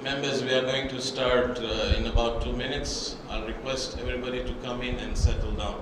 Members, we are going to start in about 2 minutes. I'll request everybody to come in and settle down.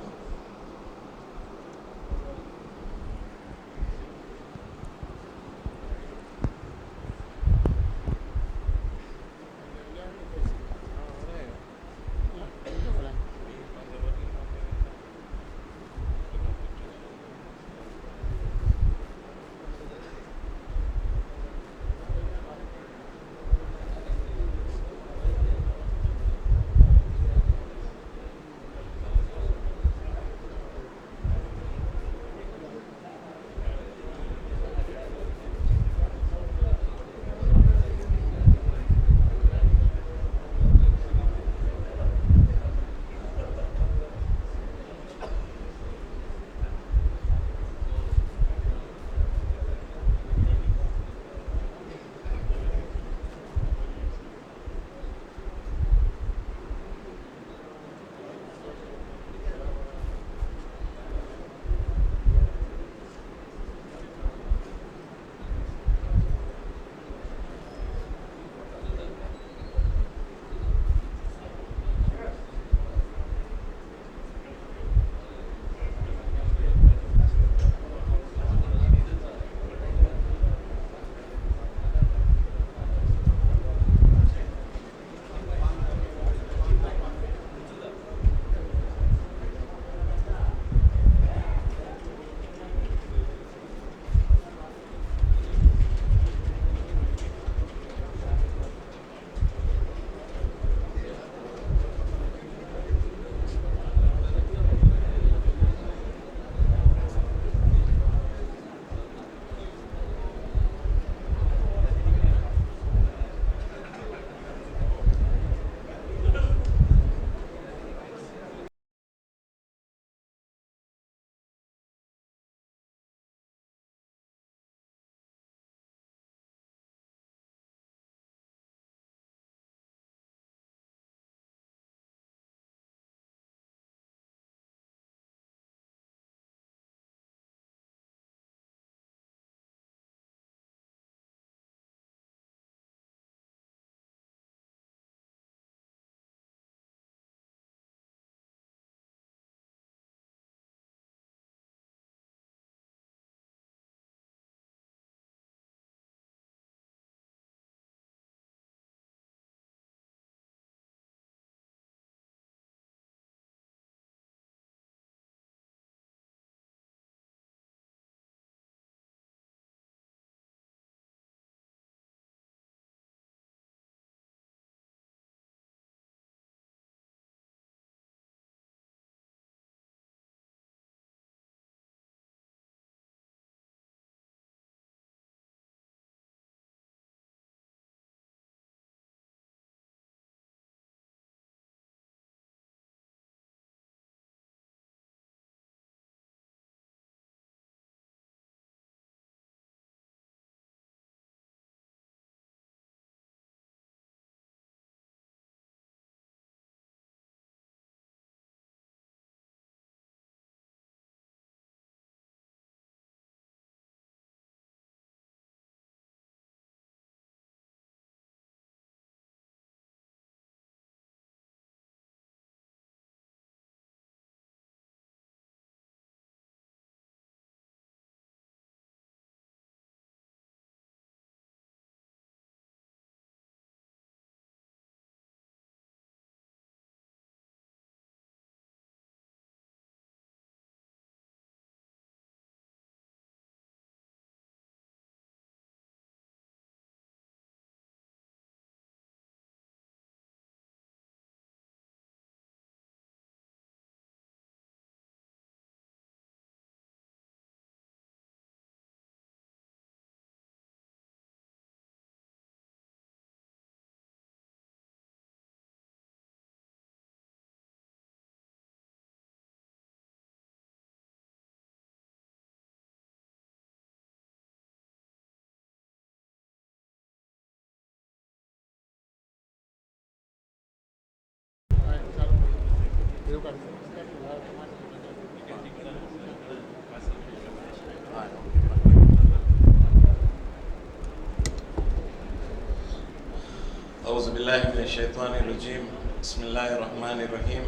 بالله من الشيطان الرجيم بسم الله الرحمن الرحيم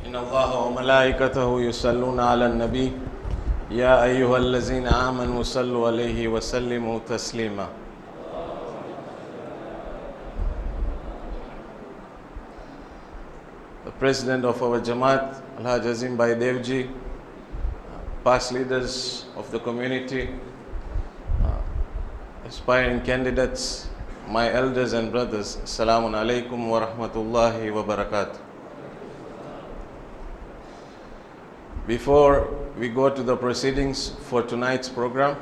إن الله وملائكته يصلون على النبي يا أيها الذين آمنوا صلوا عليه وسلموا تسليما. The President of our Jamaat, Alhaj Azim Bhai Devji, past leaders of the community, aspiring candidates, my elders and brothers, Assalamu alaikum wa rahmatullahi wa barakatuh. Before we go to the proceedings for tonight's program,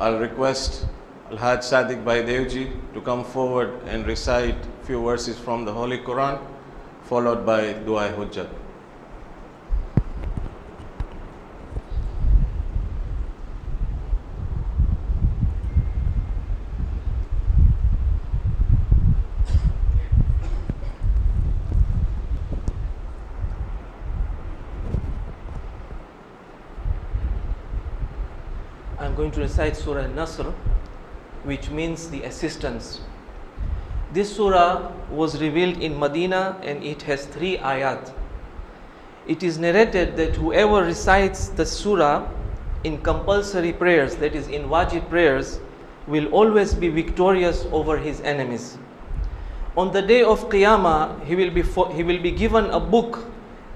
I'll request Alhaj Sadiq Bhai Devji to come forward and recite a few verses from the Holy Quran, followed by Dua Hujjat. I'm going to recite Surah Nasr, which means the assistance. This surah was revealed in Medina and it has 3 ayat. It is narrated that whoever recites the surah in compulsory prayers, that is in wajib prayers, will always be victorious over his enemies. On the day of Qiyamah, he will be given a book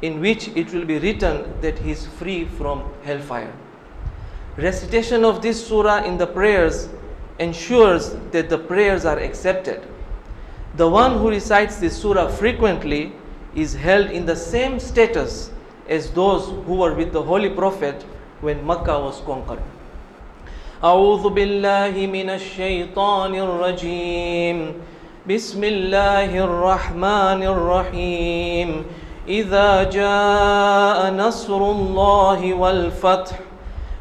in which it will be written that he is free from hellfire. Recitation of this surah in the prayers ensures that the prayers are accepted. The one who recites this surah frequently is held in the same status as those who were with the Holy Prophet when Makkah was conquered. أعوذ بالله من الشيطان الرجيم بسم الله الرحمن الرحيم إذا جاء نصر الله والفتح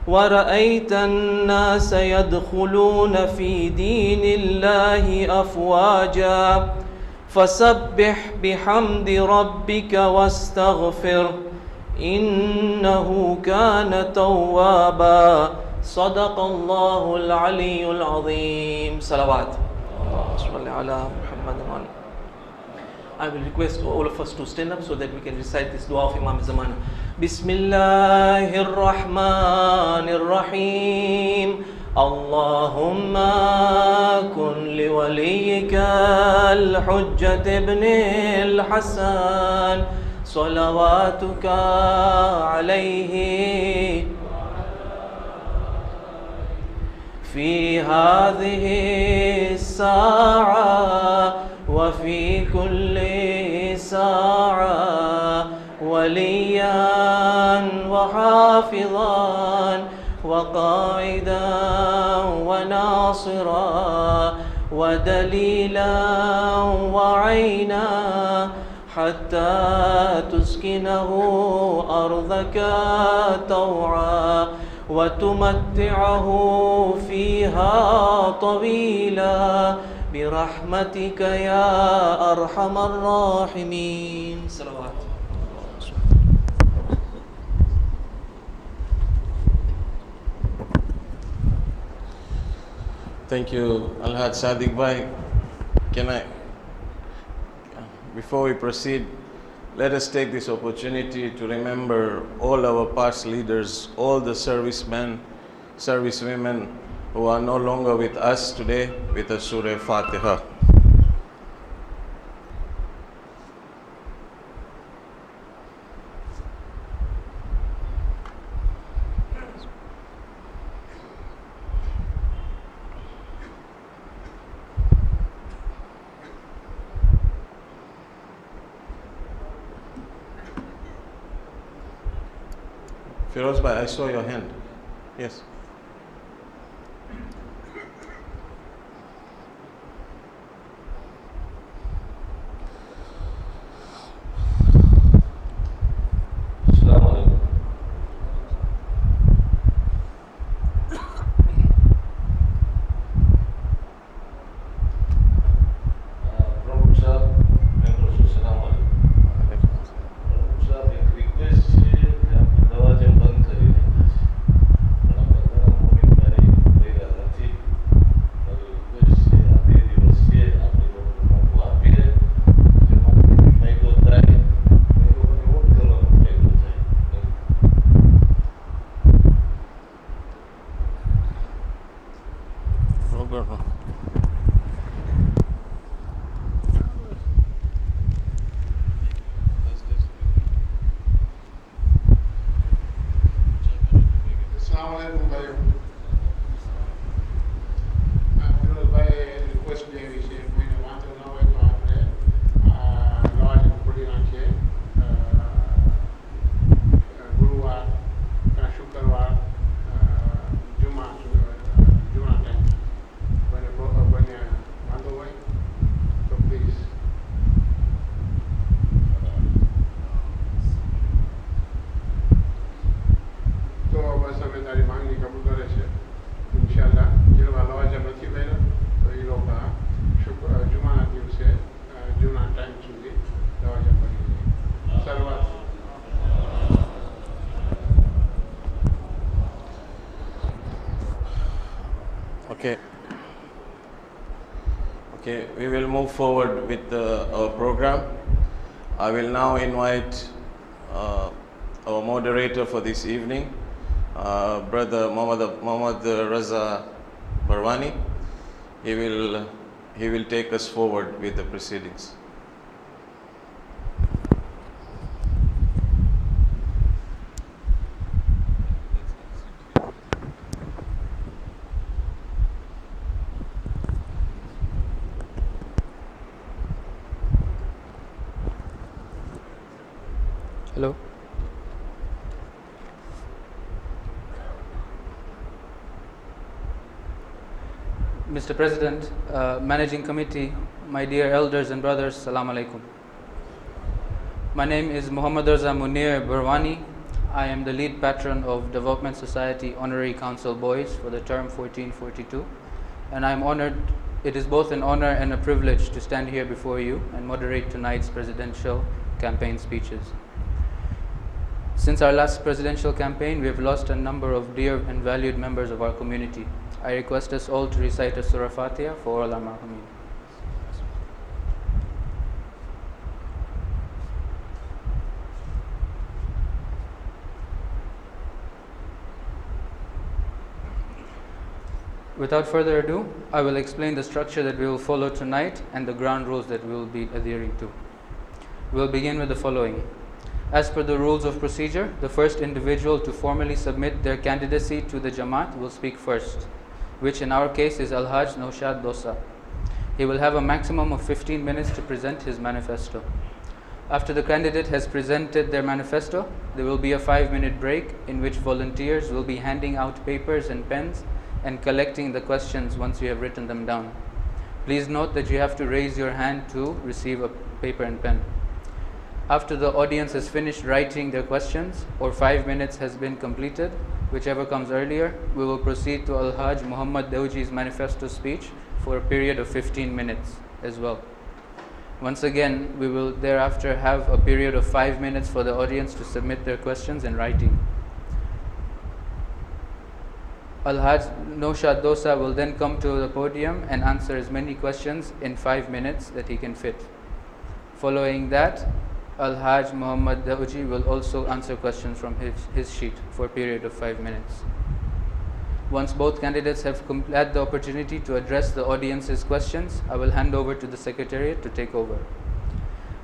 ورأيت الناس يدخلون في دين الله أفواجا فسبح بحمد ربك واستغفر إنه كان توابا صدق الله العلي العظيم. صلوات. صل على محمد. I will request all of us to stand up so that we can recite this dua of Imam Zamana. Bismillahir Rahmanir Rahim. Allahumma kun li waliyika al-Hujjat ibn al-Hasan salawatuka alayhi fi hadhihi as-sa'a وفي كل ساعة وليا وحافظا وقائدا وناصرا ودليلا وعينا حتى تسكنه أرضك طوعا وتمتعه فيها طويلا برحمتك يا أرحم الراحمين. صلوات. Thank you, Alhaj Sadiq Bhai. Before we proceed, let us take this opportunity to remember all our past leaders, all the servicemen, servicewomen who are no longer with us today, with the Surah Fatiha. Firoz Bhai, I saw your hand. Yes. problem. Assalamualaikum भाइयों। फिरोज भाई request दिए विषय मैंने वहाँ तो ना हुए तो आपने लॉज खुली रखिए गुरुवार शुक्रवार जुमा जुमा टाइम मैंने वहाँ तो हुए तो प्लीज तो बस हमें तारी मांगनी कबूल करे छे इंशाल्लाह जो वाला जब નથી પહેલા તો એ લોકો જુમાના દિવસે જૂના ટાઈમ સુધી દરવાજા પડી જાય શરૂઆત Okay, we will move forward with our program. I will now invite our moderator for this evening, Brother Mohammad Raza Barwani. He will take us forward with the proceedings. Hello. Mr. President, Managing Committee, my dear elders and brothers, Salam Alaikum. My name is Muhammad Raza Munir Barwani. I am the lead patron of Development Society Honorary Council Boys for the term 1442, and I am honored. It is both an honor and a privilege to stand here before you and moderate tonight's presidential campaign speeches. Since our last presidential campaign, we have lost a number of dear and valued members of our community. I request us all to recite a Surah Fatiha for all our marhumin. Without further ado, I will explain the structure that we will follow tonight and the ground rules that we will be adhering to. We will begin with the following. As per the rules of procedure, the first individual to formally submit their candidacy to the Jamaat will speak first, which in our case is Al-Hajj Naushad Dosa. He will have a maximum of 15 minutes to present his manifesto. After the candidate has presented their manifesto, there will be a 5-minute break in which volunteers will be handing out papers and pens and collecting the questions once you have written them down. Please note that you have to raise your hand to receive a paper and pen. After the audience has finished writing their questions or 5 minutes has been completed, whichever comes earlier, we will proceed to Al-Hajj Muhammad Dawji's manifesto speech for a period of 15 minutes as well. Once again, we will thereafter have a period of 5 minutes for the audience to submit their questions in writing. Al-Hajj Naushad Dosa will then come to the podium and answer as many questions in 5 minutes that he can fit. Following that, Al-Hajj Muhammad Dawji will also answer questions from his sheet for a period of 5 minutes. Once both candidates have had the opportunity to address the audience's questions, I will hand over to the Secretariat to take over.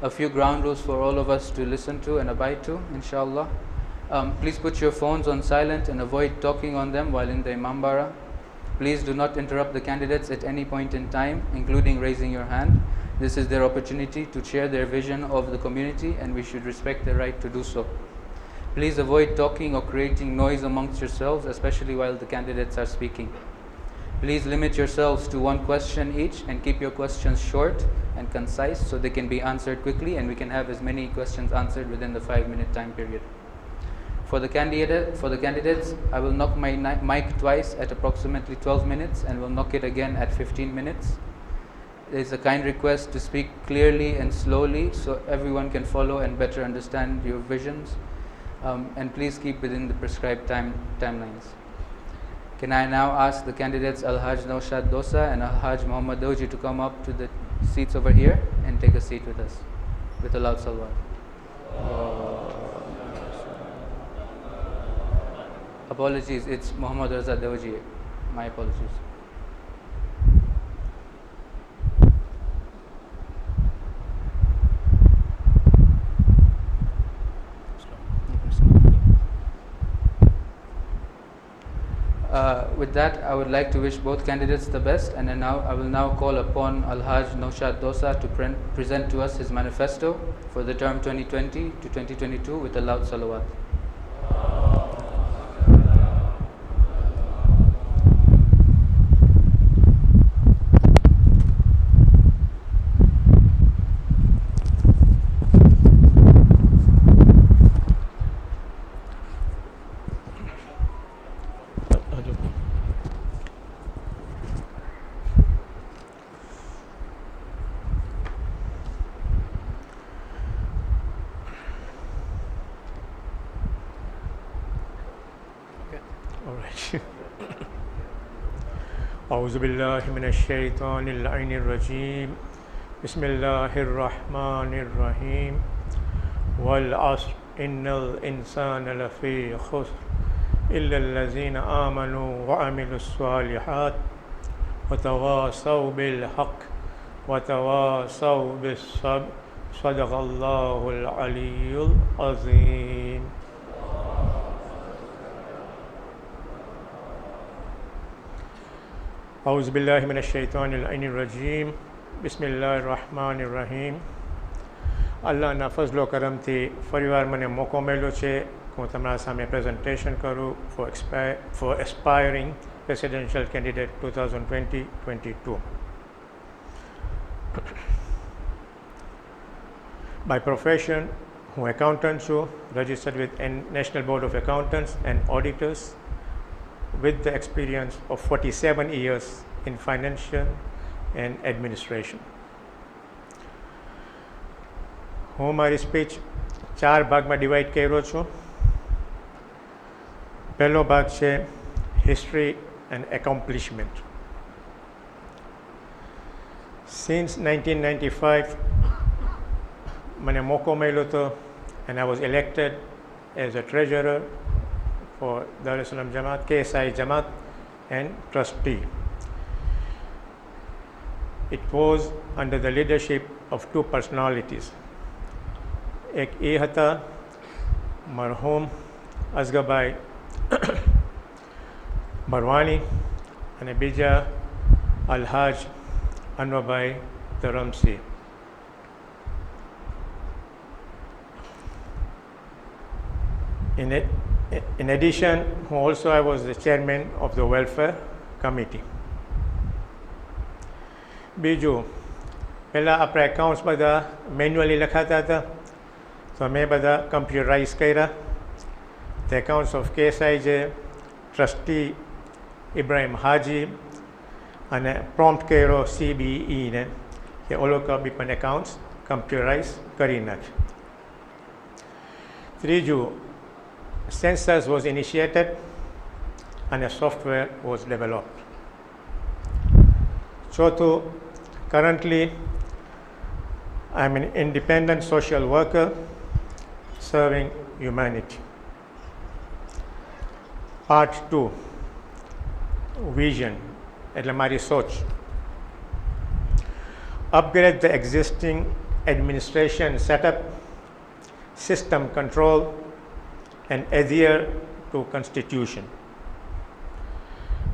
A few ground rules for all of us to listen to and abide to, inshallah. Please put your phones on silent and avoid talking on them while in the Imambara. Please do not interrupt the candidates at any point in time, including raising your hand. This is their opportunity to share their vision of the community, and we should respect their right to do so. Please avoid talking or creating noise amongst yourselves, especially while the candidates are speaking. Please limit yourselves to one question each and keep your questions short and concise so they can be answered quickly and we can have as many questions answered within the 5-minute time period. For the candidates, I will knock my mic twice at approximately 12 minutes and will knock it again at 15 minutes. There is a kind request to speak clearly and slowly so everyone can follow and better understand your visions. And please keep within the prescribed timelines. Can I now ask the candidates Al-Hajj Naushad Dosa and Al-Hajj Muhammad Dawji to come up to the seats over here and take a seat with us with a loud salawat. Apologies, it's Muhammad Raza Dawji. My apologies. with that, I would like to wish both candidates the best, and then I will now call upon Al-Hajj Naushad Dosa to present to us his manifesto for the term 2020 to 2022 with a loud salawat. All right. أعوذ بالله من الشيطان اللعين الرجيم بسم الله الرحمن الرحيم والعصر إن الإنسان لفي خسر إلا الذين آمنوا وعملوا الصالحات وتواصوا بالحق وتواصوا بالصبر صدق الله العلي العظيم. أعوذ بالله من الشيطان اللعين الرجيم بسم الله الرحمن الرحيم. અલ્લાહના ફઝલો કરમથી ફરીવાર મને મોકો મળ્યો છે કે હું તમારા સામે presentation કરું for aspiring presidential candidate 2020-22. By profession, હું એકાઉન્ટન્ટ છું, registered with National Board of Accountants and Auditors, with the experience of 47 years in financial and administration. હું મારી સ્પીચ 4 ભાગમાં ડિવાઈડ કર્યો છું. પહેલો ભાગ છે history and accomplishment. Since 1995 મને મોકો મળ્યો હતો and I was elected as a treasurer for Dar es Salaam Jamaat, KSIJ Jamaat and trustee. It was under the leadership of two personalities. એક એ હતા મરહૂમ અસગરભાઈ બરવાની અને બીજા અલહાજ અનવરભાઈ Dharamsinh. In addition, also I was the chairman of the welfare committee. બીજું, પહેલાં આપણા accounts બધા manually લખાતા હતા, તો મેં બધા કમ્પ્યુટરાઇઝ કર્યા. The accounts of KSIJ, trustee Ibrahim હાજી અને પ્રોમ્પ્ટ કર્યો CBE ને કે ઓ લોકો બી પણ એકાઉન્ટ્સ કમ્પ્યુટરાઇઝ કરી નાખે. ત્રીજું, census was initiated and a software was developed. ચોથું, currently I am an independent social worker serving humanity. Part 2, vision, એટલે મારી સોચ. Upgrade the existing administration setup, system control and adhere to constitution.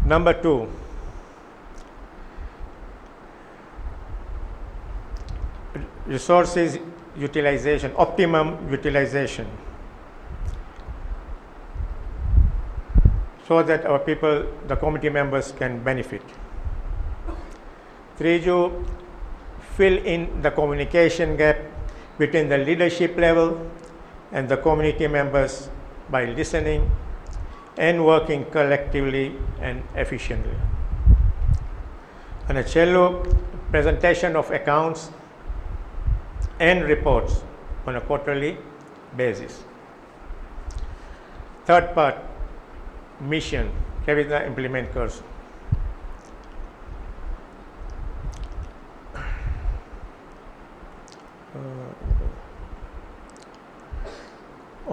Number 2, resources utilization, optimum utilization, so that our people, the committee members can benefit. ત્રીજું, fill in the communication gap between the leadership level and the community members by listening and working collectively and efficiently. And છેલ્લું, presentation of accounts and reports on a quarterly basis. Third part, mission, કેવી રીતના implement કરશું.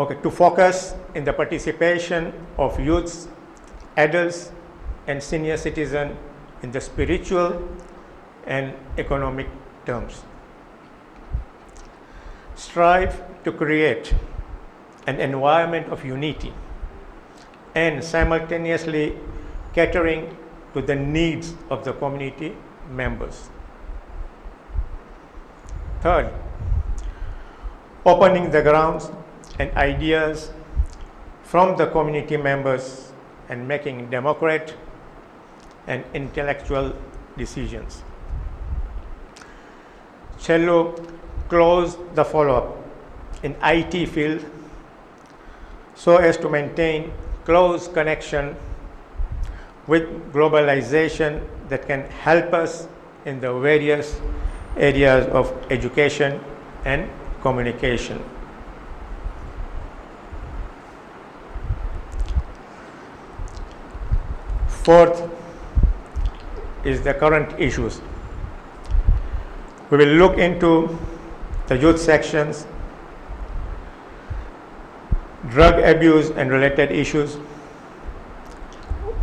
Okay, to focus in the participation of youths, adults and senior citizens in the spiritual and economic terms. Strive to create an environment of unity and simultaneously catering to the needs of the community members. Third, opening the grounds and ideas from the community members and making democratic and intellectual decisions. Cello close the follow-up in IT field so as to maintain close connection with globalization that can help us in the various areas of education and communication. Fourth is the current issues. We will look into the youth sections, drug abuse and related issues,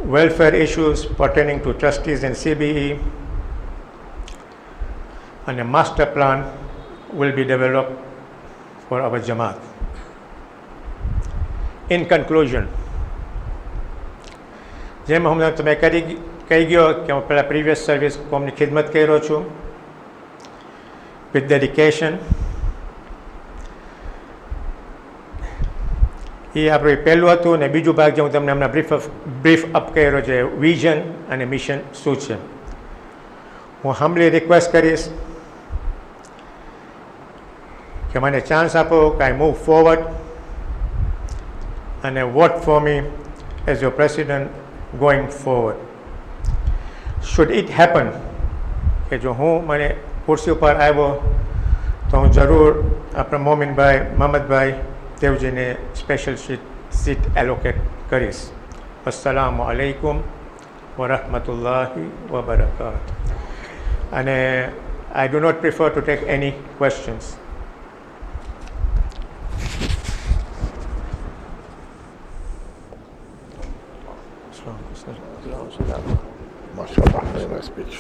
welfare issues pertaining to trustees and CBE, and a master plan will be developed for our Jamaat. In conclusion, જેમ હું તમે કહી ગયો કે હું પહેલાં previous service કોમની ખિદમત કર્યો છું વિથ ડેડિકેશન. એ આપણું પહેલું હતું ને બીજું ભાગ જે હું તમને હમણાં બ્રીફ અપ કર્યો છે વિઝન અને મિશન શું છે. હું હમ્બલી રિક્વેસ્ટ કરીશ કે મને ચાન્સ આપો કે આઈ મૂવ ફોરવર્ડ અને vote for me as your president going forward. Should it happen કે જો હું મને ખુરશી ઉપર આવ્યો તો હું જરૂર આપણા મોમિનભાઈ મહમદભાઈ દેવજીને સ્પેશિયલ સીટ એલોકેટ કરીશ. અસ્સલામુ અલૈકુમ વરહમતુલ્લાહિ વબરકાતુહ. અને I do not prefer to take any questions. MashaAllah, very nice speech.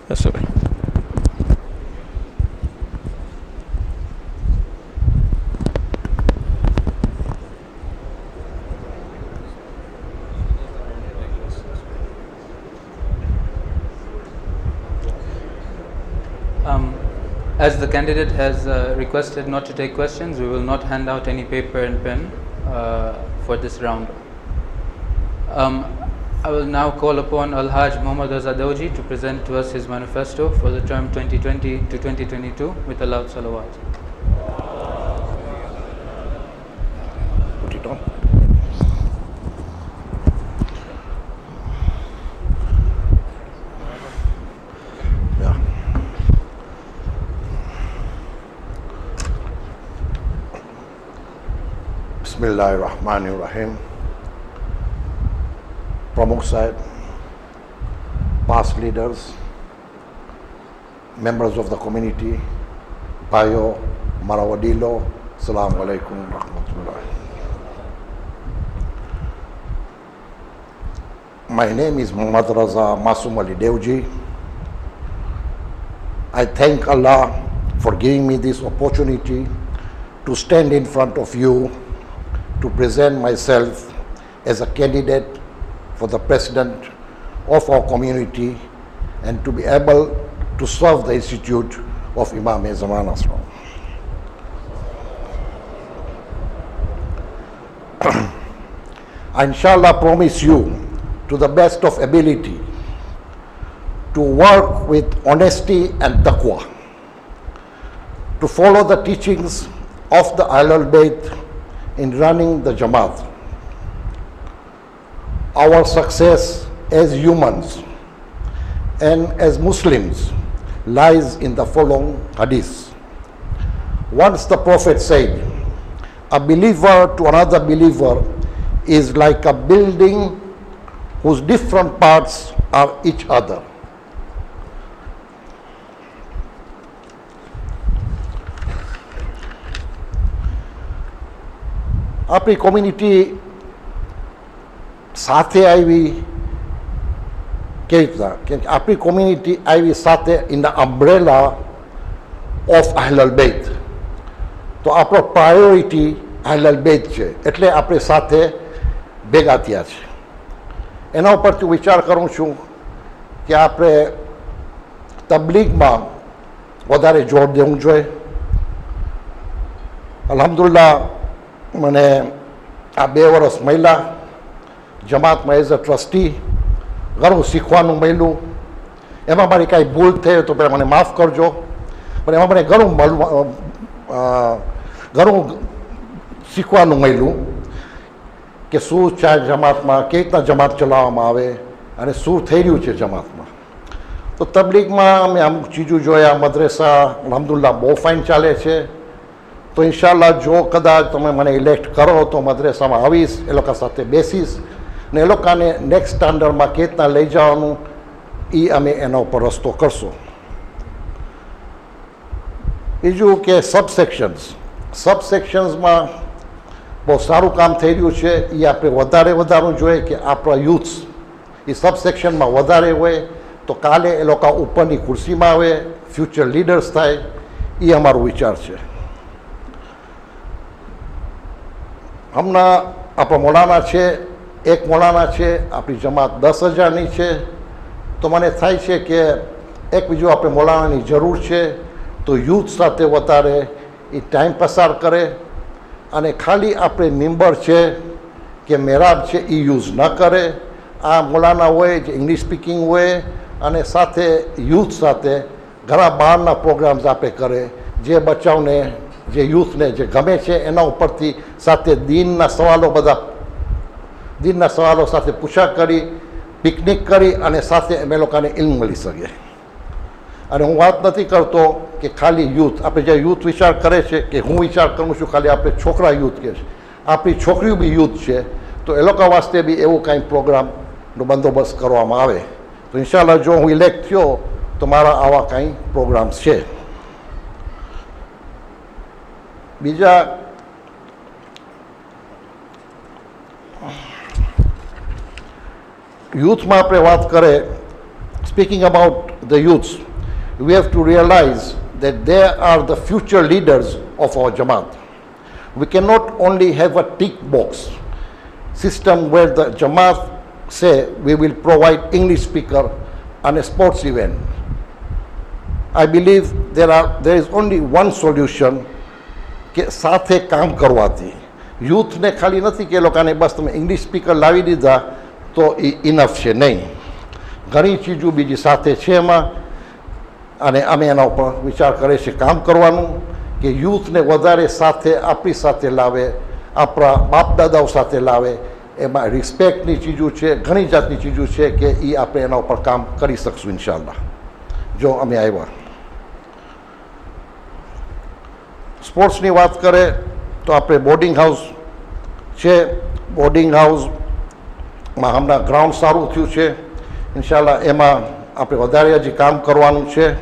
Yes, sir. As the candidate has requested not to take questions, we will not hand out any paper and pen for this round. I will now call upon Al-Haj Muhammad Azadawji to present to us his manifesto for the term 2020 to 2022 with a loud salawat. Put it on. Yeah. Bismillahirrahmanirrahim. Pramukh Sahib, past leaders, members of the community, Bayo, Marawadilo, Assalamu alaikum rahmatullah. My name is Muhammad Raza Masum Ali Devji. I thank Allah for giving me this opportunity to stand in front of you to present myself as a candidate for the president of our community and to be able to serve the institute of Imam Zaman Asram. I inshallah promise you to the best of ability to work with honesty and taqwa, to follow the teachings of the Ahlul Bayt in running the Jamaat. Our success as humans and as Muslims lies in the following hadith. Once the Prophet said, a believer to another believer is like a building whose different parts are each other. આપણી community સાથે આવી કેવી રીતના કે આપણી community આવી સાથે in the umbrella of અહલલ બેત. તો આપણો પ્રાયોરિટી અહલલ બેત છે એટલે આપણે સાથે ભેગા થયા છે. એના ઉપરથી વિચાર કરું છું કે આપણે તબલીગમાં વધારે જોર દેવું જોઈએ. અલ્હમ્દુલિલ્લાહ મને આ 2 વર્ષ મળ્યા જમાતમાં એઝ અ ટ્રસ્ટી, ઘણું શીખવાનું મળ્યું. એમાં મારી કાંઈ ભૂલ થઈ તો પહેલાં મને માફ કરજો, પણ એમાં મને ઘણું શીખવાનું મળ્યું કે શું છે જમાતમાં, કેવી રીતના જમાત ચલાવવામાં આવે અને શું થઈ રહ્યું છે જમાતમાં. તો તબલીગમાં અમે અમુક ચીજો જોયા. મદ્રેસા અલ્હમ્દુલિલ્લાહ બહુ ફાઇન ચાલે છે. તો ઇન્શાલ્લાહ જો કદાચ તમે મને ઇલેક્ટ કરો તો મદ્રેસામાં આવીશ, એ લોકો સાથે બેસીશ ને એ લોકોને નેક્સ્ટ સ્ટાન્ડર્ડમાં કેવી રીતના લઈ જવાનું એ અમે એના ઉપર રસ્તો કરશો. બીજું કે સબસેક્શન્સમાં બહુ સારું કામ થઈ રહ્યું છે. એ આપણે વધારવું જોઈએ કે આપણા યુથ્સ એ સબસેક્શનમાં વધારે હોય તો કાલે એ લોકો ઉપરની ખુરશીમાં આવે, ફ્યુચર લીડર્સ થાય. એ અમારો વિચાર છે. હમણાં આપણા મોલાના છે, એક મોલાના છે, આપણી જમાત 10,000ની છે. તો મને થાય છે કે એક બીજું આપણે મોલાનાની જરૂર છે. તો યુથ સાથે વધારે એ ટાઈમ પસાર કરે અને ખાલી આપણે મેમ્બર છે કે મેરાબ છે એ યુઝ ન કરે. આ મોલાના હોય જે ઇંગ્લિશ સ્પીકિંગ હોય અને સાથે યુથ સાથે ઘણા બહારના પ્રોગ્રામ્સ આપણે કરે, જે બચ્ચાઓને, જે યુથને જે ગમે છે એના ઉપરથી સાથે દીનના સવાલો સાથે પૂછા કરી, પિકનિક કરી અને સાથે અમે લોકોને ઇલ્મ મળી શકે. અને હું વાત નથી કરતો કે ખાલી યુથ, આપણે જે યુથ વિચાર કરે છે કે હું વિચાર કરું છું ખાલી આપણે છોકરા યુથ કે છે, આપણી છોકરીઓ બી યુથ છે. તો એ લોકો વાસ્તે બી એવું કાંઈ પ્રોગ્રામનો બંદોબસ્ત કરવામાં આવે. તો ઇન્શાલ્લાહ જો હું ઇલેક્ટ થયો તો મારા આવા કાંઈ પ્રોગ્રામ્સ છે. બીજા યુથમાં આપણે વાત કરીએ, speaking about the youths, we have to realize that they are the future leaders of our Jamaat. We cannot only have a tick box system where the Jamaat say we will provide English speaker and a sports event. I believe there is only one solution કે સાથે કામ કરવાથી. યુથને ખાલી નથી કે એ લોકોને બસ તમે English speaker લાવી દીધા તો એ ઇનફ છે, નહીં. ઘણી ચીજો બીજી સાથે છે એમાં અને અમે એના ઉપર વિચાર કરીએ છીએ કામ કરવાનું કે યુથને વધારે સાથે આપણી સાથે લાવે, આપણા બાપ દાદાઓ સાથે લાવે. એમાં રિસ્પેક્ટની ચીજો છે, ઘણી જાતની ચીજો છે કે એ આપણે એના ઉપર કામ કરી શકશું ઇન્શાલ્લાહ જો અમે આવ્યા. સ્પોર્ટ્સની વાત કરે તો આપણે બોર્ડિંગ હાઉસ છે. બોર્ડિંગ હાઉસમાં હમણાં ગ્રાઉન્ડ સારું થયું છે. ઇન્શાલ્લાહ એમાં આપણે વધારે હજી કામ કરવાનું છે.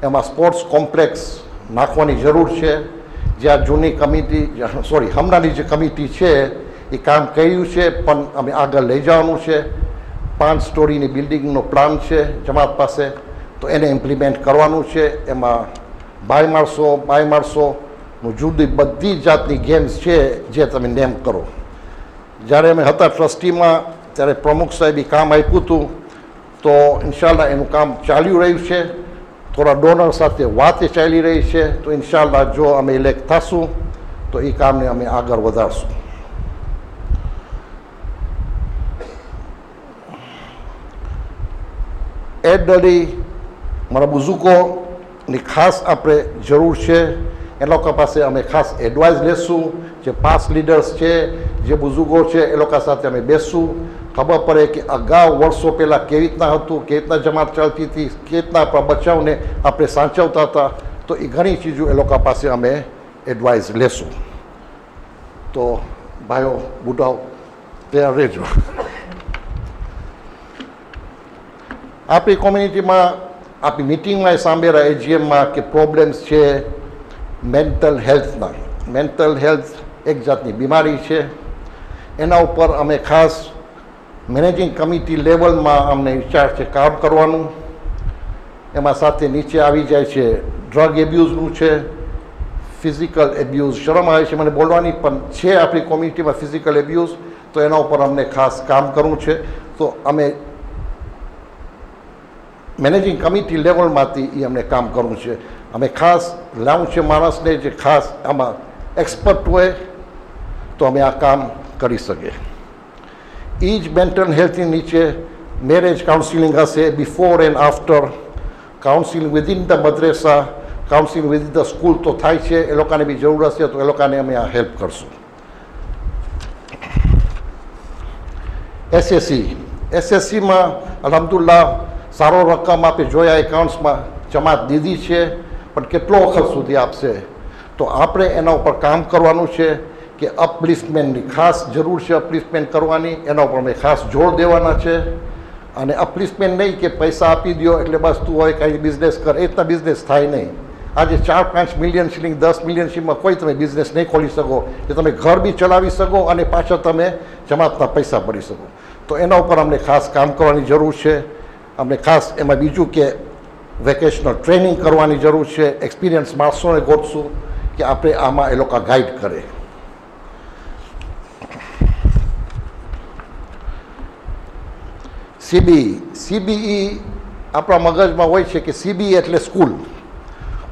એમાં સ્પોર્ટ્સ કોમ્પ્લેક્સ નાખવાની જરૂર છે. જ્યાં જૂની કમિટી, હમણાંની જે કમિટી છે એ કામ કર્યું છે પણ અમે આગળ લઈ જવાનું છે. 5 સ્ટોરીની બિલ્ડિંગનો પ્લાન છે જમાત પાસે, તો એને ઇમ્પ્લિમેન્ટ કરવાનું છે. એમાં બાય માણસોનું જુદી બધી જાતની ગેમ્સ છે જે તમે નેમ કરો. જ્યારે અમે હતા ટ્રસ્ટીમાં ત્યારે પ્રમુખ સાહેબે કામ આપ્યું હતું, તો ઇન્શાલ્લાહ એનું કામ ચાલ્યું રહ્યું છે. થોડા ડોનર સાથે વાત ચાલી રહી છે. તો ઇન્શાલ્લાહ જો અમે ઇલેક્ટ થશું તો એ કામને અમે આગળ વધારશું. એલ્ડરલી મારા બુઝુર્ગોની ખાસ આપણે જરૂર છે. એ લોકો પાસે અમે ખાસ એડવાઇસ લેશું. જે પાસ લીડર્સ છે, જે બુઝુર્ગો છે, એ લોકો સાથે અમે બેસશું. ખબર પડે કે અગાઉ વર્ષો પહેલાં કેવી રીતના હતું, કેવી રીતના જમાત ચાલતી હતી, કેવી રીતના આપણા બચ્ચાઓને આપણે સાચવતા હતા. તો એ ઘણી ચીજો એ લોકો પાસે અમે એડવાઇસ લેશું. તો ભાઈઓ બુઢાઓ તૈયાર રહેજો. આપણી કોમ્યુનિટીમાં, આપણી મિટિંગમાં સાંભળ્યા એજીએમમાં કે પ્રોબ્લેમ્સ છે મેન્ટલ હેલ્થના. મેન્ટલ હેલ્થ એક જાતની બીમારી છે. એના ઉપર અમે ખાસ મેનેજિંગ કમિટી લેવલમાં અમને વિચાર છે કામ કરવાનું. એમાં સાથે નીચે આવી જાય છે ડ્રગ એબ્યુઝનું છે, ફિઝિકલ એબ્યુઝ. શરમ આવે છે મને બોલવાની, પણ છે આપણી કોમ્યુનિટીમાં ફિઝિકલ એબ્યુઝ. તો એના ઉપર અમને ખાસ કામ કરવું છે. તો અમે મેનેજિંગ કમિટી લેવલમાંથી એ અમને કામ કરવું છે. અમે ખાસ લાવું છે માણસને જે ખાસ આમાં એક્સપર્ટ હોય તો અમે આ કામ કરી શકીએ. એ જ મેન્ટલ હેલ્થની નીચે મેરેજ કાઉન્સિલિંગ હશે, before and after counselling within the મદ્રેસા, કાઉન્સિલિંગ વિધિન ધ સ્કૂલ તો થાય છે. એ લોકોને બી જરૂર હશે તો એ લોકોને અમે આ હેલ્પ કરશું. એસએસસીમાં અલહમદુલિલ્લાહ સારો રકમ આપે જોયા, એકાઉન્ટ્સમાં જમાત દીધી છે, પણ કેટલો વખત સુધી આપશે? તો આપણે એના ઉપર કામ કરવાનું છે કે અપલિફ્ટમેન્ટની ખાસ જરૂર છે, અપલિફ્ટમેન્ટ કરવાની, એના ઉપર અમે ખાસ જોર દેવાના છે. અને અપલિફ્ટમેન્ટ નહીં કે પૈસા આપી દો એટલે બસ તું હોય કાંઈ બિઝનેસ કર, એ રીતના બિઝનેસ થાય નહીં. આજે 4-5 મિલિયન શિલિંગ 10 મિલિયન શિલિંગમાં કોઈ તમે બિઝનેસ નહીં ખોલી શકો કે તમે ઘર બી ચલાવી શકો અને પાછા તમે જમાતના પૈસા ભરી શકો. તો એના ઉપર અમને ખાસ કામ કરવાની જરૂર છે. અમને ખાસ એમાં બીજું કે વેકેશનલ ટ્રેનિંગ કરવાની જરૂર છે. એક્સપિરિયન્સ માણસોને ગોતશું કે આપણે આમાં એ લોકો ગાઈડ કરે. સીબીઈ આપણા મગજમાં હોય છે કે સીબીઈ એટલે સ્કૂલ,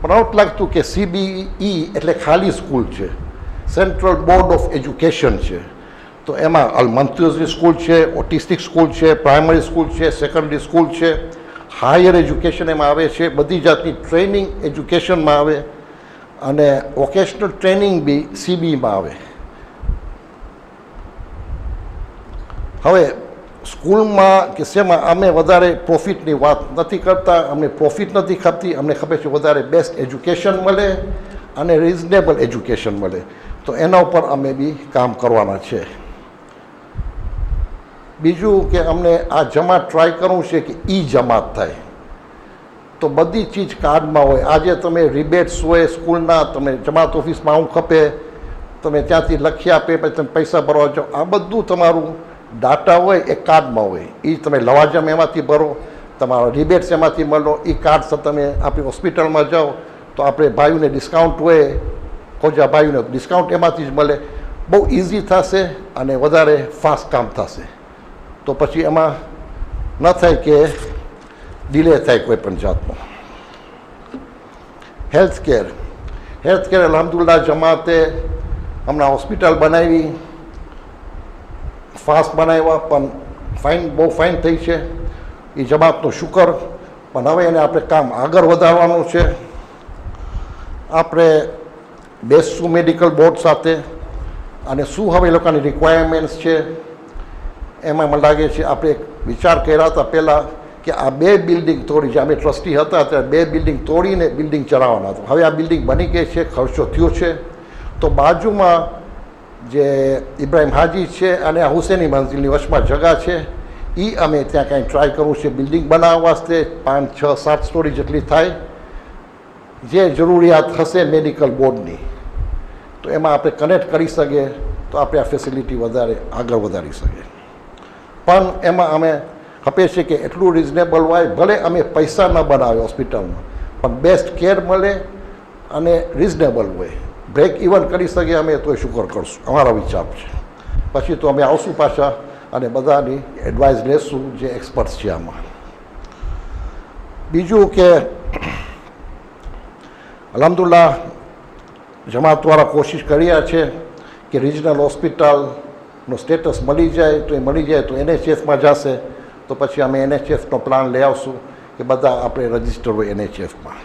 પણ આવું લાગતું કે સીબીઈ એટલે ખાલી સ્કૂલ છે, સેન્ટ્રલ બોર્ડ ઓફ એજ્યુકેશન છે. તો એમાં અલ-મંતઝી સ્કૂલ છે, ઓટિસ્ટિક સ્કૂલ છે, પ્રાઇમરી સ્કૂલ છે, સેકન્ડરી સ્કૂલ છે, હાયર એજ્યુકેશન એમાં આવે છે, બધી જાતની ટ્રેનિંગ એજ્યુકેશનમાં આવે, અને વોકેશનલ ટ્રેનિંગ બી સીબીઈમાં આવે. હવે સ્કૂલમાં કે શેમાં અમે વધારે પ્રોફિટની વાત નથી કરતા, અમને પ્રોફિટ નથી ખપતી, અમને ખબર છે વધારે બેસ્ટ એજ્યુકેશન મળે અને રિઝનેબલ એજ્યુકેશન મળે. તો એના ઉપર અમે બી કામ કરવાના છે. બીજું કે અમને આ જમાત ટ્રાય કરવું છે કે ઈ જમાત થાય. તો બધી ચીજ કાર્ડમાં હોય. આજે તમે રિબેટ્સ હોય સ્કૂલના, તમે જમાત ઓફિસમાં આવું ખપે, તમે ત્યાંથી લખી આપે, પછી તમે પૈસા ભરવા જાઓ, આ બધું તમારું ડાટા હોય એ કાર્ડમાં હોય. એ તમે લવાજમ એમાંથી ભરો, તમારા રિબેટ્સ એમાંથી મળો. એ કાર્ડ તમે આપણી હોસ્પિટલમાં જાઓ તો આપણે ભાઈઓને ડિસ્કાઉન્ટ હોય, ખોજા ભાઈઓને ડિસ્કાઉન્ટ એમાંથી જ મળે. બહુ ઇઝી થશે અને વધારે ફાસ્ટ કામ થશે. તો પછી એમાં ન થાય કે ડિલે થાય કોઈ પણ જાતનો. હેલ્થકેર અલહમદુલિલ્લાહ જમાતે હમણાં હોસ્પિટલ બનાવી, ફાસ્ટ બનાવ્યા, પણ બહુ ફાઇન થઈ છે. એ જમાતનો શુકર. પણ હવે એને આપણે કામ આગળ વધારવાનું છે. આપણે બેસશું મેડિકલ બોર્ડ સાથે, અને શું હવે લોકોની રિક્વાયરમેન્ટ્સ છે એમાં મને લાગે છે આપણે વિચાર કર્યા હતા પહેલાં કે આ 2 બિલ્ડિંગ તોડી, જે અમે ટ્રસ્ટી હતા ત્યારે 2 બિલ્ડિંગ તોડીને બિલ્ડિંગ ચલાવવાના હતા. હવે આ બિલ્ડિંગ બની ગઈ છે, ખર્ચો થયો છે. તો બાજુમાં જે ઇબ્રાહિમ હાજી છે અને આ હુસેની મંઝિલની વચમાં જગા છે, એ અમે ત્યાં કાંઈ ટ્રાય કરવું છે બિલ્ડિંગ બનાવવા વાસ્તે. 5, 6, 7 સ્ટોરી જેટલી થાય, જે જરૂરિયાત હશે મેડિકલ બોર્ડની, તો એમાં આપણે કનેક્ટ કરી શકીએ તો આપણે આ ફેસિલિટી વધારે આગળ વધારી શકીએ. પણ એમાં અમે ખપે છે કે એટલું રિઝનેબલ હોય, ભલે અમે પૈસા ન બનાવે હોસ્પિટલમાં, પણ બેસ્ટ કેર મળે અને રિઝનેબલ હોય. બ્રેક ઇવન કરી શકીએ અમે તોય શુકર કરશું, અમારો વિચાર છે. પછી તો અમે આવશું પાછા અને બધાની એડવાઇસ લેશું જે એક્સપર્ટ્સ છે આમાં. બીજું કે અલહમદુલિલ્લાહ જમાત દ્વારા કોશિશ કર્યા છે કે રિજનલ હોસ્પિટલનો સ્ટેટસ મળી જાય, તો એ મળી જાય તો NHSમાં જશે. તો પછી અમે NHSનો પ્લાન લઈ આવશું કે બધા આપણે રજિસ્ટર હોય NHSમાં.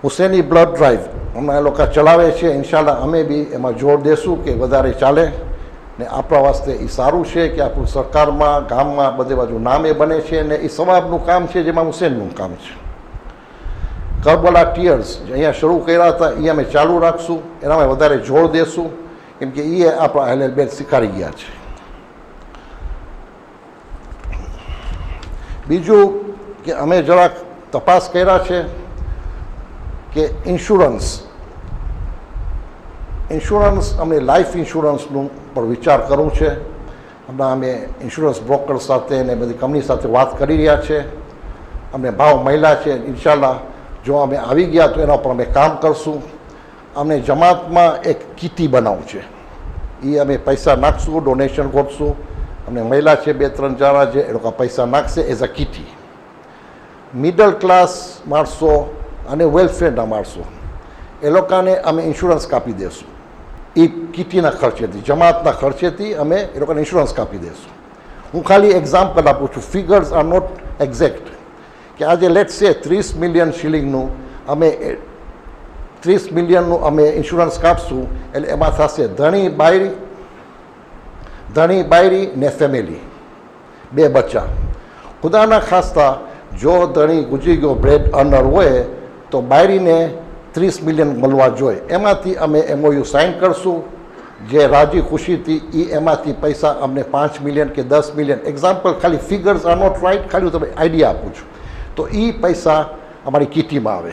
હુસેની બ્લડ ડ્રાઈવ હમણાં એ લોકો ચલાવે છે. ઇન્શાલ્લાહ અમે બી એમાં જોર દેશું કે વધારે ચાલે, ને આપણા વાસ્તે એ સારું છે કે આપણું સરકારમાં, ગામમાં, બધે બાજુ નામે બને છે, ને એ સવાબનું કામ છે જેમાં હુસેનનું કામ છે. કરબલા ટીયર્સ જે અહીંયા શરૂ કર્યા હતા એ અમે ચાલુ રાખશું, એનામાં વધારે જોર દેશું, કેમ કે એ આપણા અહેલ બેન શીખાડી ગયા છે. બીજું કે અમે જરાક તપાસ કર્યા છે કે ઇન્સ્યોરન્સ અમને લાઈફ ઇન્સ્યોરન્સનું પણ વિચાર કરવું છે. હમણાં અમે ઇન્સ્યોરન્સ બ્રોકર સાથે ને બધી કંપની સાથે વાત કરી રહ્યા છે. અમને ભાવ મળ્યા છે. ઇન્શાલ્લાહ જો અમે આવી ગયા તો એના પર અમે કામ કરશું. અમને જમાતમાં એક કીટી બનાવવું છે. એ અમે પૈસા નાખશું, ડોનેશન ગોઠશું અને મહિલા છે 2-3 જણા છે એ લોકો પૈસા નાખશે as a kitty. Middle class માણસો અને વેલફેરના માણસો એ લોકોને અમે ઇન્સ્યોરન્સ કાપી દઈશું. એ કિટીના ખર્ચેથી, જમાતના ખર્ચેથી અમે એ લોકોને ઇન્સ્યોરન્સ કાપી દઈશું. હું ખાલી એક્ઝામ્પલ આપું છું, ફિગર્સ આર નોટ એક્ઝેક્ટ. કે આજે લેટ સે 30 મિલિયન શિલિંગનું અમે 30 મિલિયનનું અમે ઇન્સ્યોરન્સ કાપશું, એટલે એમાં થશે ધણી બાયરી ને ફેમિલી, 2 બચ્ચા. ખુદાના ખાસ્તા જો ધણી ગુજરી ગયો બ્રેડ અર્નર હોય તો બાયરીને 30 મિલિયન મળવા જોઈએ. એમાંથી અમે MOU સાઇન કરશું, જે રાજી ખુશીથી એમાંથી પૈસા અમને 5 મિલિયન કે 10 મિલિયન, એક્ઝામ્પલ ખાલી, ફિગર્સ આર નોટ રાઇટ, ખાલી હું તમને આઈડિયા આપું છું. તો એ પૈસા અમારી કિટીમાં આવે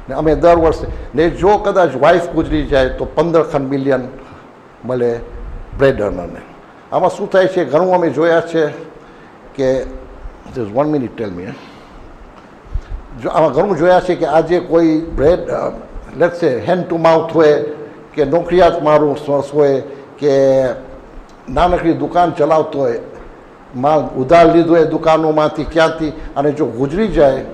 ને અમે દર વર્ષે, ને જો કદાચ વાઇફ ગુજરી જાય તો 15 મિલિયન મળે બ્રેડ અર્નરને. આમાં શું થાય છે, ઘણું અમે જોયા છે કે 1 મિનિટ ટેલ મી, જો આમાં ઘણું જોયા છે કે આજે કોઈ બ્રેડ લેટ્સ સે હેન્ડ ટુ માઉથ હોય કે નોકરિયાત માણસ હોય કે નાનકડી દુકાન ચલાવતો હોય, માલ ઉધાર લીધો હોય દુકાનોમાંથી ક્યાંથી, અને જો ગુજરી જાય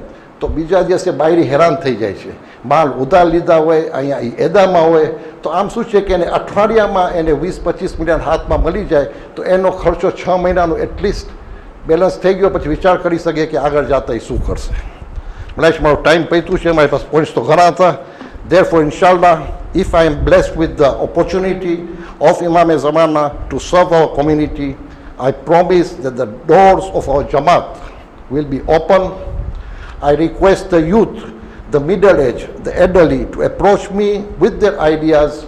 તો બીજા દિવસે બાયરી હેરાન થઈ જાય છે. માલ ઉધાર લીધા હોય, અહીંયા એદામાં હોય, તો આમ શું છે કે એને અઠવાડિયામાં એને 20-25 મિલિયન હાથમાં મળી જાય તો એનો ખર્ચો 6 મહિનાનો એટલીસ્ટ બેલેન્સ થઈ ગયો, પછી વિચાર કરી શકે કે આગળ જતા એ શું કરશે. મલાઈશ, મારો ટાઈમ પૈતું છે, મારી પાસે પોઈન્ટ્સ તો ઘણા હતા. Therefore, inshallah, if I am blessed with the opportunity of Imam Zamana to serve our community, I promise that the doors of our Jamaat will be open. I request the youth, the middle-aged, the elderly to approach me with their ideas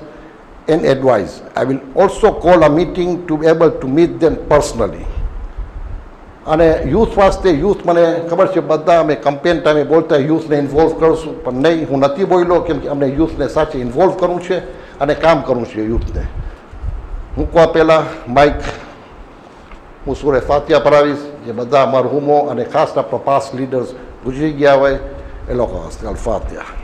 and advice. I will also call a meeting to be able to meet them personally. અને youth વાસ્તે, youth મને ખબર છે બધા અમે campaign ટાઈમે બોલતા યુથને involve કરશું, પણ નહીં, હું નથી બોલ્યો કેમ કે અમને યુથને સાચે ઇન્વોલ્વ કરવું છે અને કામ કરવું છે યુથને. હું કહું પહેલાં માઇક હું સૂરે ફાતિહા પરાવીશ, જે બધા મરહુમો અને ખાસ આપણા પાસ્ટ લીડર્સ ગુજરી ગયા હોય એ લોકો વાસ્તે અલ ફાતિહા.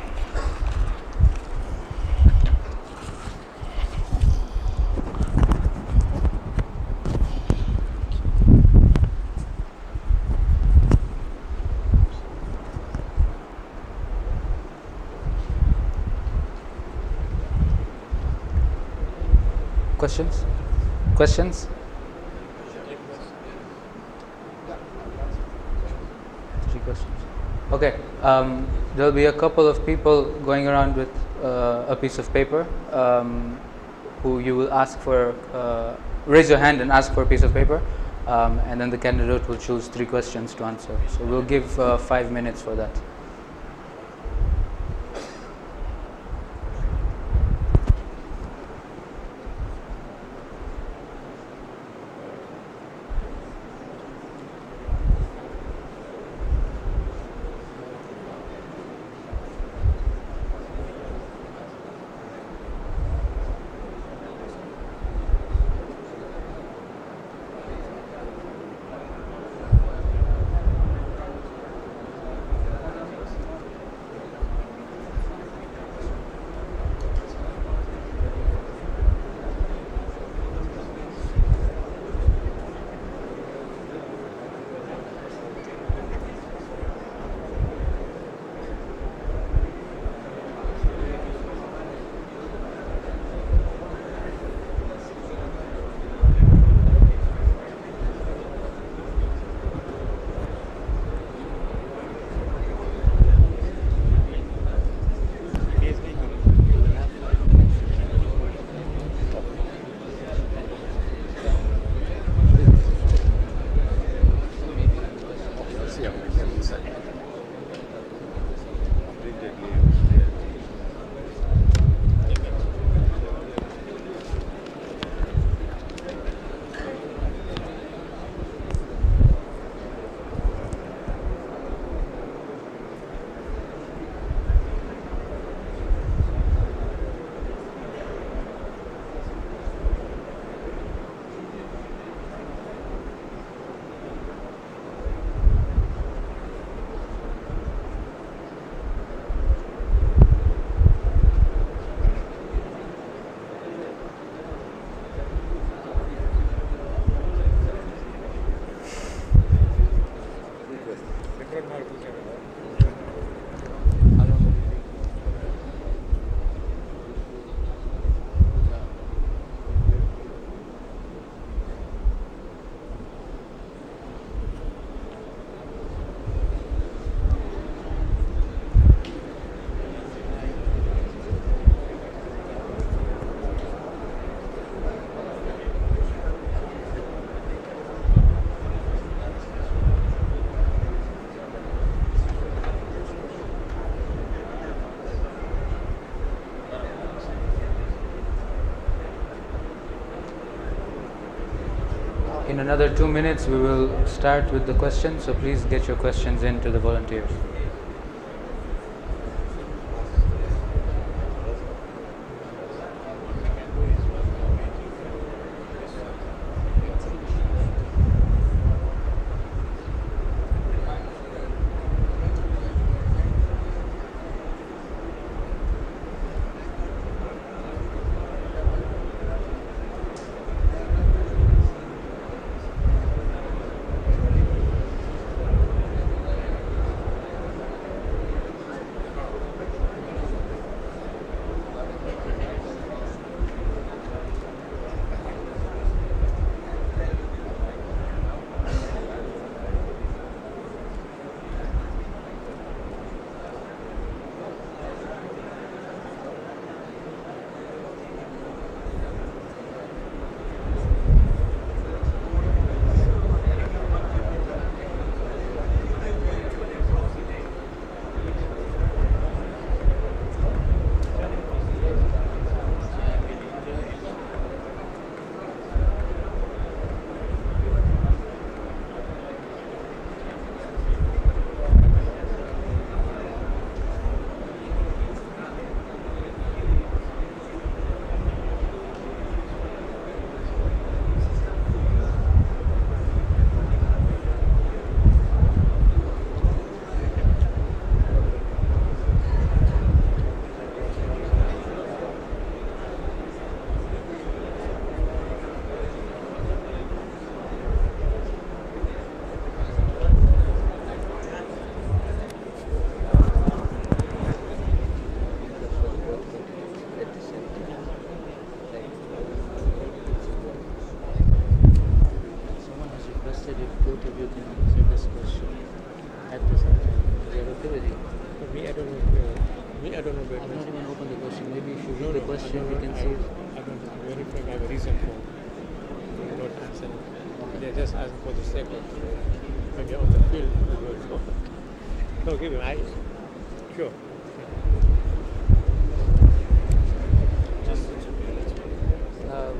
Questions? Questions? Three questions. Okay. There'll be a couple of people going around with a piece of paper who you will ask for, raise your hand and ask for a piece of paper, and then the candidate will choose 3 questions to answer. So we'll give 5 minutes for that. another 2 minutes, we will start with the questions. So please get your questions in to the volunteers.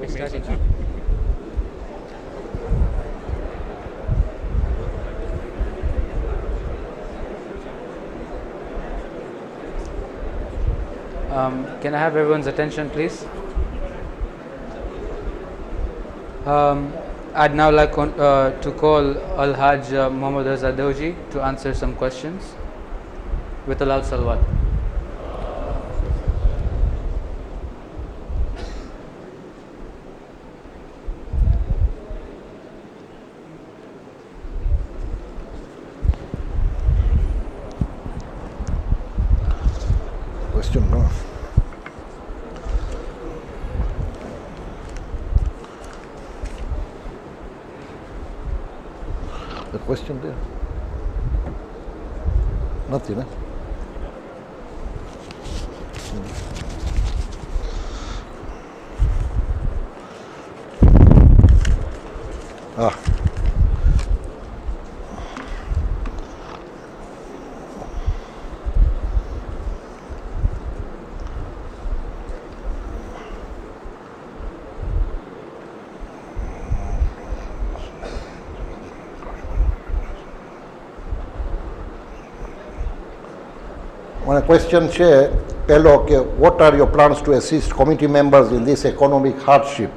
We're starting now. Can I have everyone's attention, please? I'd now like to call Al-Hajj Muhammad Zadoji to answer some questions with a loud salawat. Question, no? The question there? Nothing, eh? Ah. My question છે પહેલો કે what are your plans to assist committee members in this economic hardship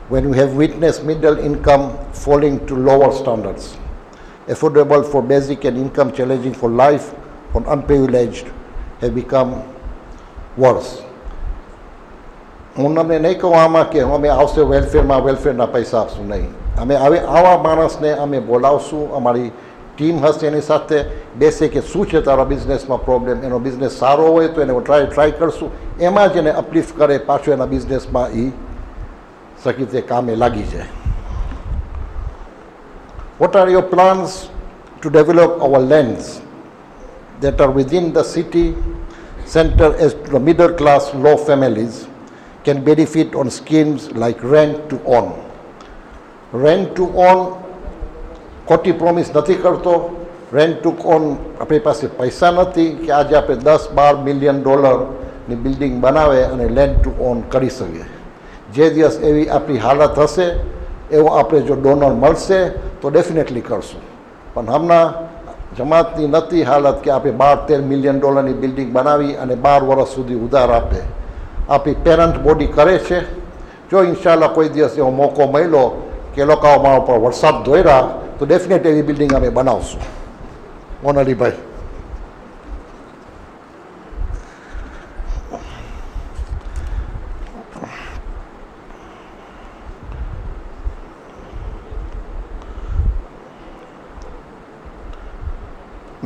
when you have witnessed middle income falling to lower standards, affordable for basic and income challenging for life for unprivileged have become worse. હું તમને નહીં કહું આમાં કે અમે આવશે વેલફેરના પૈસા આપશું નહીં. અમે હવે આવા માણસને અમે બોલાવશું, અમારી ટીમ હશે એની સાથે બેસે કે શું છે તારા બિઝનેસમાં પ્રોબ્લેમ, એનો બિઝનેસ સારો હોય તો એને ટ્રાય કરશું, એમાં જ એને અપલિફ્ટ કરે, પાછું એના બિઝનેસમાં એ શકી રીતે કામે લાગી જાય. What are your plans to develop our lands that are within the city center as the middle class low families can benefit on schemes like rent to own? Rent to own ખોટી promise નથી કરતો. Rent two on આપણી પાસે પૈસા નથી કે આજે આપણે 10-12 મિલિયન ડોલરની બિલ્ડિંગ બનાવે અને લેન્ડ ટુ ઓન કરી શકીએ. જે દિવસ એવી આપણી હાલત હશે એવો આપણે જો ડોનર મળશે તો ડેફિનેટલી કરશું. પણ હમણાં જમાતની નથી હાલત કે આપણે $12-13 મિલિયન બિલ્ડિંગ બનાવી અને 12 વર્ષ સુધી ઉધાર આપે. આપણી પેરન્ટ બોડી કરે છે. જો ઇન્શાલ્લાહ કોઈ દિવસ એવો મોકો મળ્યો કે લોકો મારા ઉપર વરસાદ ધોર્યા તો ડેફિનેટ એવી બિલ્ડિંગ અમે બનાવશું. મોનાલીભાઈ.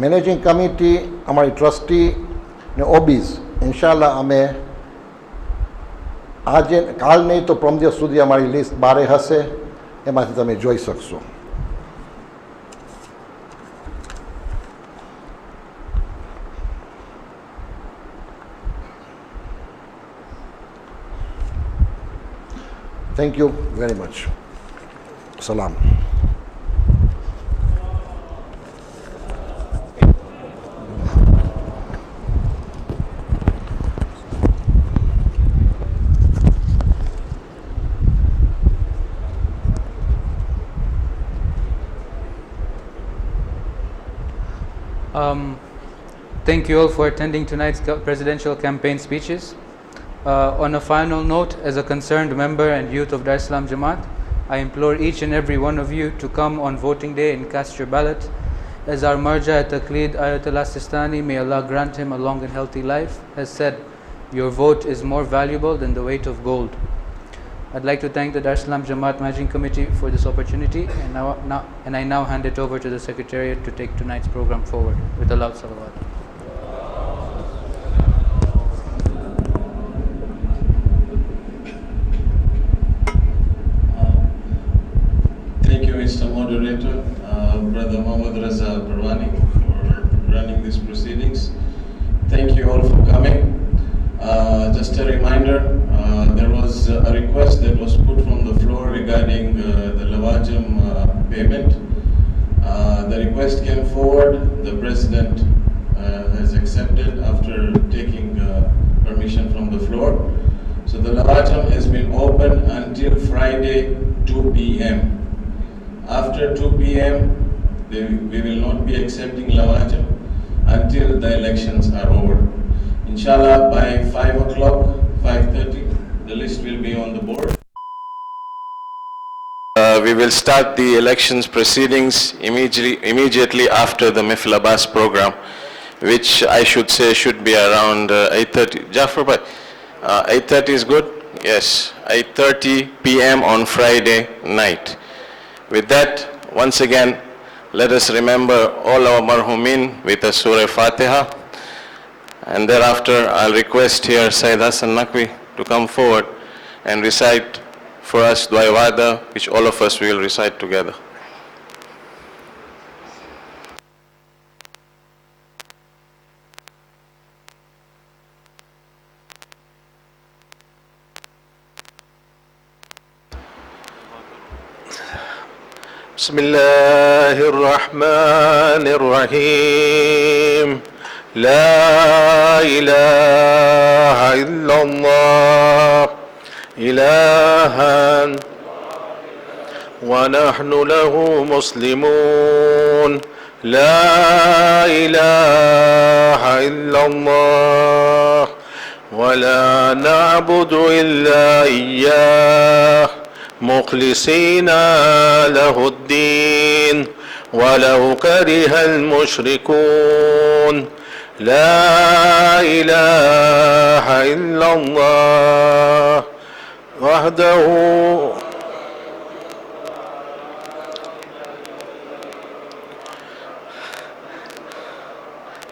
મેનેજિંગ કમિટી અમારી ટ્રસ્ટી ને ઓબીઝ ઇન્શાલ્લાહ અમે આજે કાલ નહીં તો પરમ દિવસ સુધી અમારી લિસ્ટ બારે હશે, એમાંથી તમે જોઈ શકશો. Thank you very much. સલામ. Thank you all for attending tonight's presidential campaign speeches. On a final note, as a concerned member and youth of Dar es Salaam Jamaat, I implore each and every one of you to come on voting day and cast your ballot. As our Marja at Taqleed Ayatollah Sistani, may Allah grant him a long and healthy life, has said, your vote is more valuable than the weight of gold. I'd like to thank the Dar es Salaam Jamaat Managing Committee for this opportunity, and I now hand it over to the Secretariat to take tonight's program forward with a loud salawat. Thank you, Mr. Moderator, Brother Mohammad Raza Parwani, for running these proceedings. Thank you all for coming. Just a reminder, there was a request that was put from the floor regarding the Lawajim payment. The request came forward. The President has accepted after taking permission from the floor. So the Lawajim has been open until Friday 2 p.m. After 2 p.m. we will not be accepting Lawajim until the elections are over. Inshallah, by 5 o'clock, 5:30, the list will be on the board. We will start the elections proceedings immediately after the Mifl Abbas program, which I should say should be around 8:30. Jafar bhai, 8:30 is good? Yes, 8:30 p.m. on Friday night. With that, once again, let us remember all our marhumin with a Surah Fatiha. And thereafter, I'll request here Sayyid Hassan Naqvi to come forward and recite for us Dua Wada, which all of us will recite together. Bismillahir Rahmanir Rahim. لا إله إلا الله إلها ونحن له مسلمون لا إله إلا الله ولا نعبد إلا إياه مخلصين له الدين ولو كره المشركون لا إله إلا الله وحده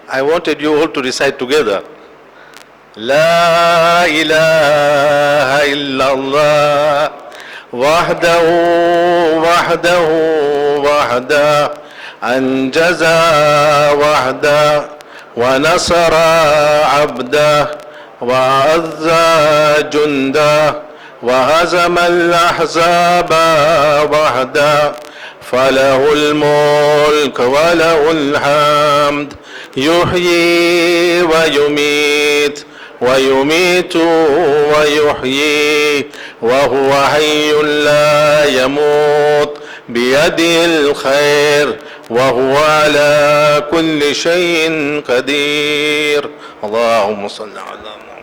I wanted you all to recite together. لا إله إلا الله وحده وحده أنجز وحده ونصر عبده وعز جنده وهزم الأحزاب وحده فله الملك وله الحمد يحيي ويميت ويميت ويحيي وهو حي لا يموت بيده الخير وهو على كل شيء قدير. اللهم صل على محمد.